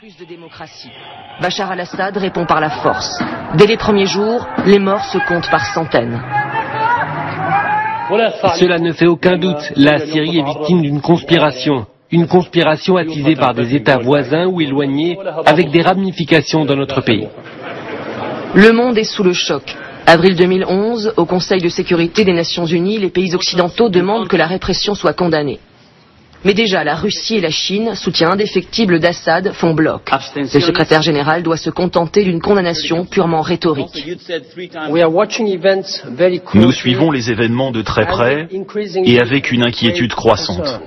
Plus de démocratie. Bachar al-Assad répond par la force. Dès les premiers jours, les morts se comptent par centaines. Cela ne fait aucun doute, la Syrie est victime d'une conspiration. Une conspiration attisée par des États voisins ou éloignés, avec des ramifications dans notre pays. Le monde est sous le choc. Avril 2011, au Conseil de sécurité des Nations Unies, les pays occidentaux demandent que la répression soit condamnée. Mais déjà, la Russie et la Chine, soutien indéfectible d'Assad, font bloc. Le secrétaire général doit se contenter d'une condamnation purement rhétorique. Nous suivons les événements de très près et avec une inquiétude croissante.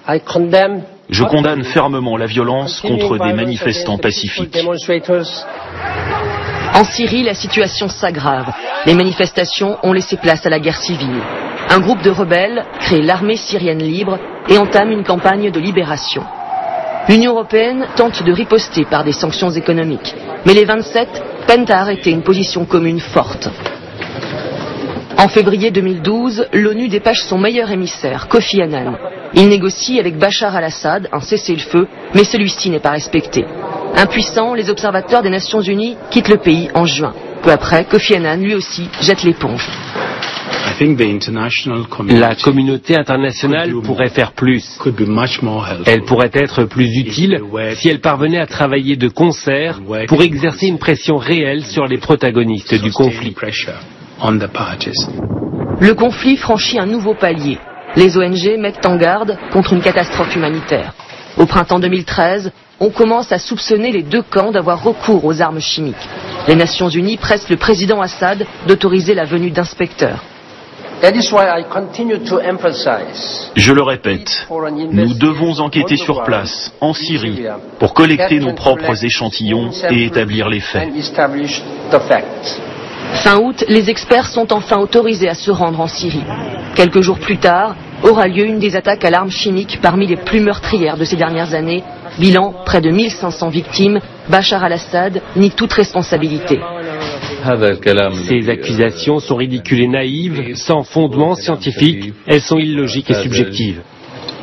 Je condamne fermement la violence contre des manifestants pacifiques. En Syrie, la situation s'aggrave. Les manifestations ont laissé place à la guerre civile. Un groupe de rebelles crée l'armée syrienne libre et entame une campagne de libération. L'Union européenne tente de riposter par des sanctions économiques, mais les 27 peinent à arrêter une position commune forte. En février 2012, l'ONU dépêche son meilleur émissaire, Kofi Annan. Il négocie avec Bachar al-Assad un cessez-le-feu, mais celui-ci n'est pas respecté. Impuissants, les observateurs des Nations Unies quittent le pays en juin. Peu après, Kofi Annan, lui aussi, jette l'éponge. La communauté internationale pourrait faire plus. Elle pourrait être plus utile si elle parvenait à travailler de concert pour exercer une pression réelle sur les protagonistes du conflit. Le conflit franchit un nouveau palier. Les ONG mettent en garde contre une catastrophe humanitaire. Au printemps 2013, on commence à soupçonner les deux camps d'avoir recours aux armes chimiques. Les Nations Unies pressent le président Assad d'autoriser la venue d'inspecteurs. Je le répète, nous devons enquêter sur place, en Syrie, pour collecter nos propres échantillons et établir les faits. Fin août, les experts sont enfin autorisés à se rendre en Syrie. Quelques jours plus tard, aura lieu une des attaques à l'arme chimique parmi les plus meurtrières de ces dernières années. Bilan, près de 1500 victimes. Bachar al-Assad nie toute responsabilité. Ces accusations sont ridicules et naïves, sans fondement scientifique, elles sont illogiques et subjectives.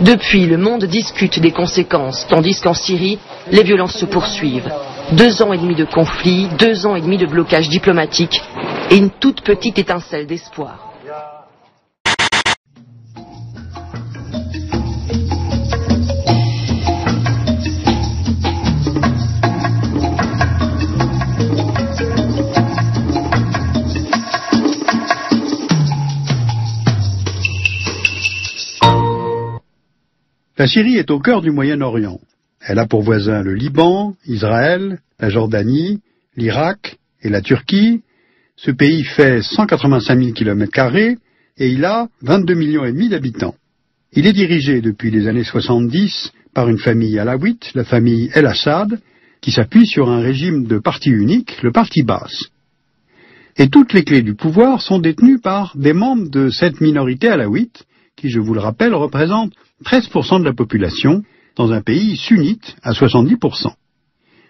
Depuis, le monde discute des conséquences, tandis qu'en Syrie, les violences se poursuivent. 2 ans et demi de conflit, 2 ans et demi de blocage diplomatique et une toute petite étincelle d'espoir. La Syrie est au cœur du Moyen-Orient. Elle a pour voisins le Liban, Israël, la Jordanie, l'Irak et la Turquie. Ce pays fait 185 000 km² et il a 22,5 millions d'habitants. Il est dirigé depuis les années 70 par une famille alawite, la famille El-Assad, qui s'appuie sur un régime de parti unique, le parti Baas. Et toutes les clés du pouvoir sont détenues par des membres de cette minorité alawite, qui, je vous le rappelle, représente 13% de la population, dans un pays sunnite à 70%.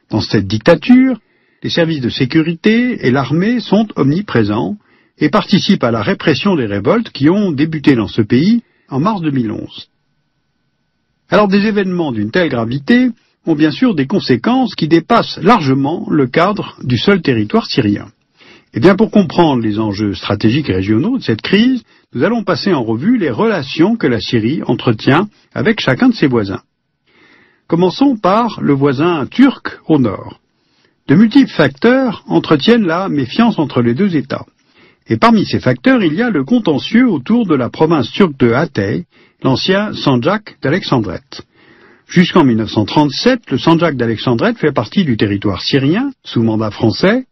Dans cette dictature, les services de sécurité et l'armée sont omniprésents et participent à la répression des révoltes qui ont débuté dans ce pays en mars 2011. Alors des événements d'une telle gravité ont bien sûr des conséquences qui dépassent largement le cadre du seul territoire syrien. Eh bien, pour comprendre les enjeux stratégiques et régionaux de cette crise, nous allons passer en revue les relations que la Syrie entretient avec chacun de ses voisins. Commençons par le voisin turc au nord. De multiples facteurs entretiennent la méfiance entre les deux États. Et parmi ces facteurs, il y a le contentieux autour de la province turque de Hatay, l'ancien Sandjak d'Alexandrette. Jusqu'en 1937, le Sandjak d'Alexandrette fait partie du territoire syrien, sous mandat français,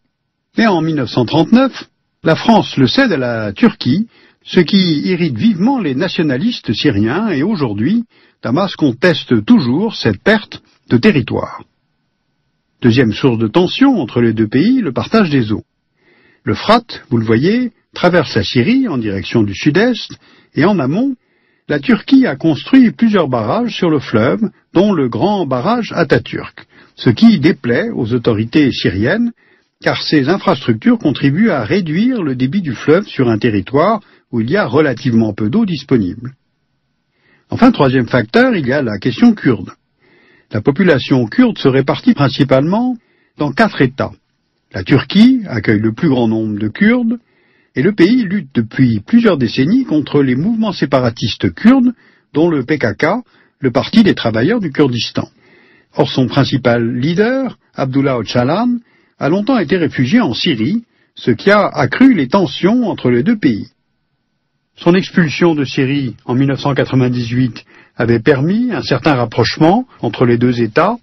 mais en 1939, la France le cède à la Turquie, ce qui irrite vivement les nationalistes syriens, et aujourd'hui, Damas conteste toujours cette perte de territoire. Deuxième source de tension entre les deux pays, le partage des eaux. L'Euphrate, vous le voyez, traverse la Syrie en direction du sud-est, et en amont, la Turquie a construit plusieurs barrages sur le fleuve, dont le grand barrage Atatürk, ce qui déplaît aux autorités syriennes, car ces infrastructures contribuent à réduire le débit du fleuve sur un territoire où il y a relativement peu d'eau disponible. Enfin, troisième facteur, il y a la question kurde. La population kurde se répartit principalement dans 4 États. La Turquie accueille le plus grand nombre de Kurdes, et le pays lutte depuis plusieurs décennies contre les mouvements séparatistes kurdes, dont le PKK, le Parti des travailleurs du Kurdistan. Or, son principal leader, Abdullah Öcalan, a longtemps été réfugié en Syrie, ce qui a accru les tensions entre les deux pays. Son expulsion de Syrie en 1998 avait permis un certain rapprochement entre les deux États,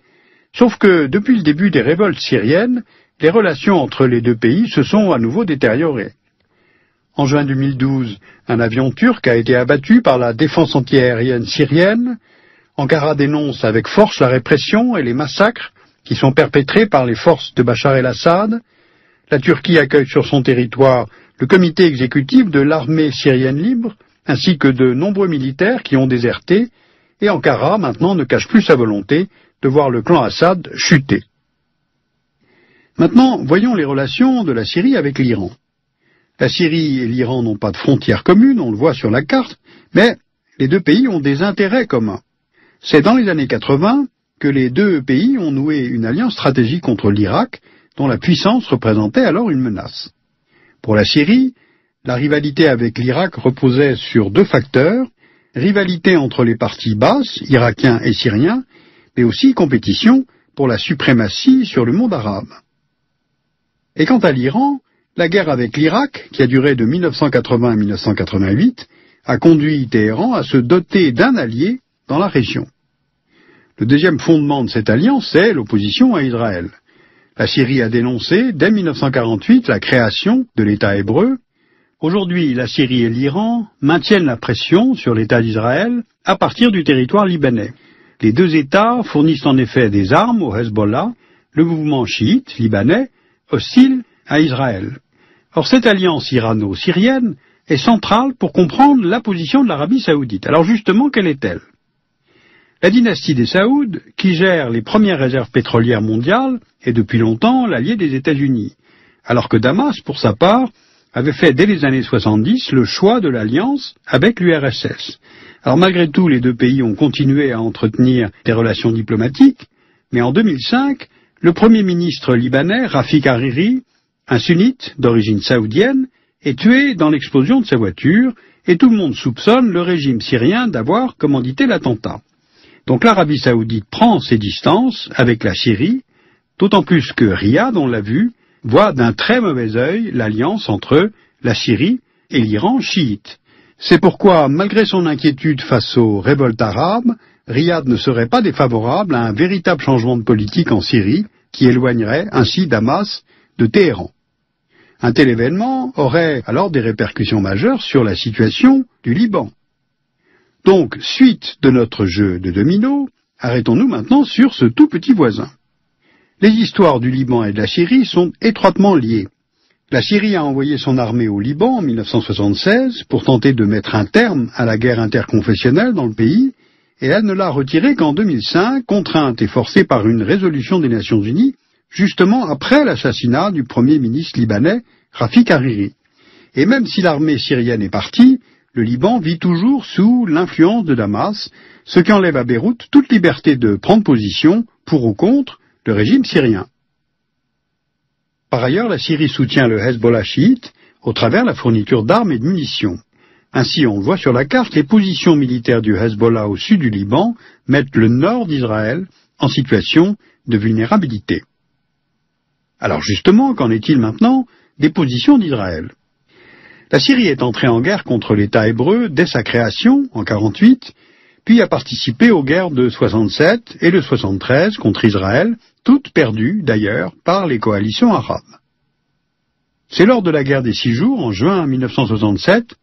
sauf que depuis le début des révoltes syriennes, les relations entre les deux pays se sont à nouveau détériorées. En juin 2012, un avion turc a été abattu par la défense antiaérienne syrienne. Ankara dénonce avec force la répression et les massacres qui sont perpétrés par les forces de Bachar el-Assad. La Turquie accueille sur son territoire le comité exécutif de l'armée syrienne libre, ainsi que de nombreux militaires qui ont déserté, et Ankara maintenant ne cache plus sa volonté de voir le clan Assad chuter. Maintenant, voyons les relations de la Syrie avec l'Iran. La Syrie et l'Iran n'ont pas de frontières communes, on le voit sur la carte, mais les deux pays ont des intérêts communs. C'est dans les années 80 que les deux pays ont noué une alliance stratégique contre l'Irak, dont la puissance représentait alors une menace. Pour la Syrie, la rivalité avec l'Irak reposait sur 2 facteurs, rivalité entre les partis basses, irakiens et syriens, mais aussi compétition pour la suprématie sur le monde arabe. Et quant à l'Iran, la guerre avec l'Irak, qui a duré de 1980 à 1988, a conduit Téhéran à se doter d'un allié dans la région. Le deuxième fondement de cette alliance, c'est l'opposition à Israël. La Syrie a dénoncé, dès 1948, la création de l'État hébreu. Aujourd'hui, la Syrie et l'Iran maintiennent la pression sur l'État d'Israël à partir du territoire libanais. Les deux États fournissent en effet des armes au Hezbollah, le mouvement chiite libanais, hostile à Israël. Or, cette alliance irano-syrienne est centrale pour comprendre la position de l'Arabie saoudite. Alors justement, quelle est-elle? La dynastie des Saouds, qui gère les premières réserves pétrolières mondiales, est depuis longtemps l'allié des États-Unis, alors que Damas, pour sa part, avait fait dès les années 70 le choix de l'alliance avec l'URSS. Alors malgré tout, les deux pays ont continué à entretenir des relations diplomatiques, mais en 2005, le Premier ministre libanais, Rafik Hariri, un sunnite d'origine saoudienne, est tué dans l'explosion de sa voiture, et tout le monde soupçonne le régime syrien d'avoir commandité l'attentat. Donc l'Arabie saoudite prend ses distances avec la Syrie, d'autant plus que Riyad, on l'a vu, voit d'un très mauvais œil l'alliance entre la Syrie et l'Iran chiite. C'est pourquoi, malgré son inquiétude face aux révoltes arabes, Riyad ne serait pas défavorable à un véritable changement de politique en Syrie qui éloignerait ainsi Damas de Téhéran. Un tel événement aurait alors des répercussions majeures sur la situation du Liban. Donc, suite de notre jeu de domino, arrêtons-nous maintenant sur ce tout petit voisin. Les histoires du Liban et de la Syrie sont étroitement liées. La Syrie a envoyé son armée au Liban en 1976 pour tenter de mettre un terme à la guerre interconfessionnelle dans le pays, et elle ne l'a retirée qu'en 2005, contrainte et forcée par une résolution des Nations Unies, justement après l'assassinat du Premier ministre libanais, Rafik Hariri. Et même si l'armée syrienne est partie, le Liban vit toujours sous l'influence de Damas, ce qui enlève à Beyrouth toute liberté de prendre position pour ou contre le régime syrien. Par ailleurs, la Syrie soutient le Hezbollah chiite au travers de la fourniture d'armes et de munitions. Ainsi, on le voit sur la carte, les positions militaires du Hezbollah au sud du Liban mettent le nord d'Israël en situation de vulnérabilité. Alors justement, qu'en est-il maintenant des positions d'Israël? La Syrie est entrée en guerre contre l'État hébreu dès sa création, en 1948, puis a participé aux guerres de 67 et de 73 contre Israël, toutes perdues d'ailleurs par les coalitions arabes. C'est lors de la guerre des 6 jours, en juin 1967,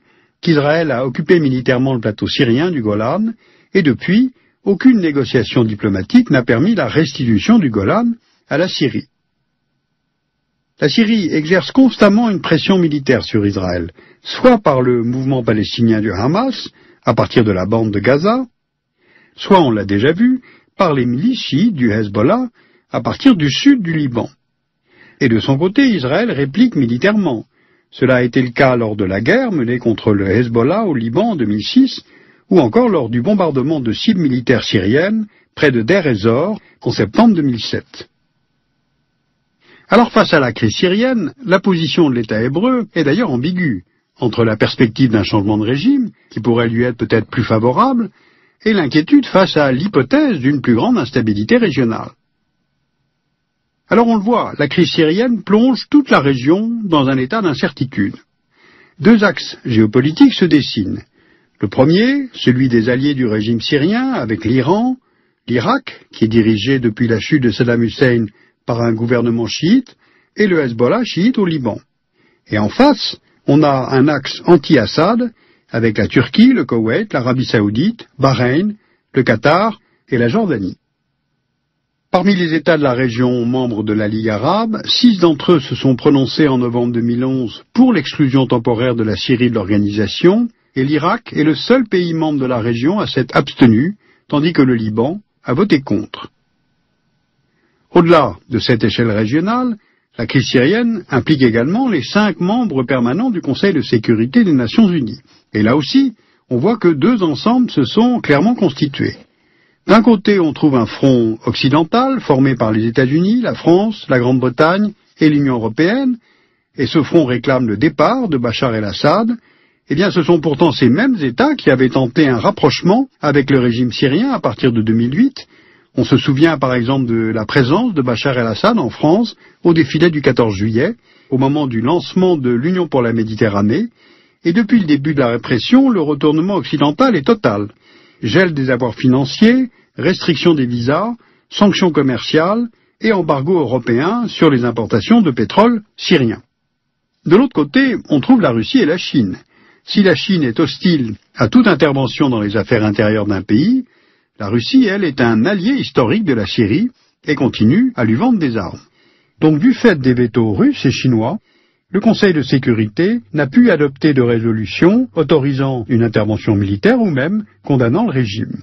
qu'Israël a occupé militairement le plateau syrien du Golan, et depuis, aucune négociation diplomatique n'a permis la restitution du Golan à la Syrie. La Syrie exerce constamment une pression militaire sur Israël, soit par le mouvement palestinien du Hamas, à partir de la bande de Gaza, soit, on l'a déjà vu, par les milices chiites du Hezbollah, à partir du sud du Liban. Et de son côté, Israël réplique militairement. Cela a été le cas lors de la guerre menée contre le Hezbollah au Liban en 2006, ou encore lors du bombardement de cibles militaires syriennes près de Deir ez-Zor en septembre 2007. Alors face à la crise syrienne, la position de l'État hébreu est d'ailleurs ambiguë, entre la perspective d'un changement de régime, qui pourrait lui être peut-être plus favorable, et l'inquiétude face à l'hypothèse d'une plus grande instabilité régionale. Alors on le voit, la crise syrienne plonge toute la région dans un état d'incertitude. Deux axes géopolitiques se dessinent. Le premier, celui des alliés du régime syrien, avec l'Iran, l'Irak, qui est dirigé depuis la chute de Saddam Hussein par un gouvernement chiite, et le Hezbollah chiite au Liban. Et en face, on a un axe anti-Assad, avec la Turquie, le Koweït, l'Arabie Saoudite, Bahreïn, le Qatar et la Jordanie. Parmi les États de la région membres de la Ligue arabe, 6 d'entre eux se sont prononcés en novembre 2011 pour l'exclusion temporaire de la Syrie de l'organisation, et l'Irak est le seul pays membre de la région à s'être abstenu, tandis que le Liban a voté contre. Au-delà de cette échelle régionale, la crise syrienne implique également les 5 membres permanents du Conseil de sécurité des Nations Unies. Et là aussi, on voit que 2 ensembles se sont clairement constitués. D'un côté, on trouve un front occidental formé par les États-Unis, la France, la Grande-Bretagne et l'Union européenne, et ce front réclame le départ de Bachar el-Assad. Eh bien, ce sont pourtant ces mêmes États qui avaient tenté un rapprochement avec le régime syrien à partir de 2008. On se souvient par exemple de la présence de Bachar el-Assad en France au défilé du 14 juillet, au moment du lancement de l'Union pour la Méditerranée, et depuis le début de la répression, le retournement occidental est total. Gel des avoirs financiers, restriction des visas, sanctions commerciales et embargo européen sur les importations de pétrole syrien. De l'autre côté, on trouve la Russie et la Chine. Si la Chine est hostile à toute intervention dans les affaires intérieures d'un pays, la Russie, elle, est un allié historique de la Syrie et continue à lui vendre des armes. Donc, du fait des vétos russes et chinois, le Conseil de sécurité n'a pu adopter de résolution autorisant une intervention militaire ou même condamnant le régime.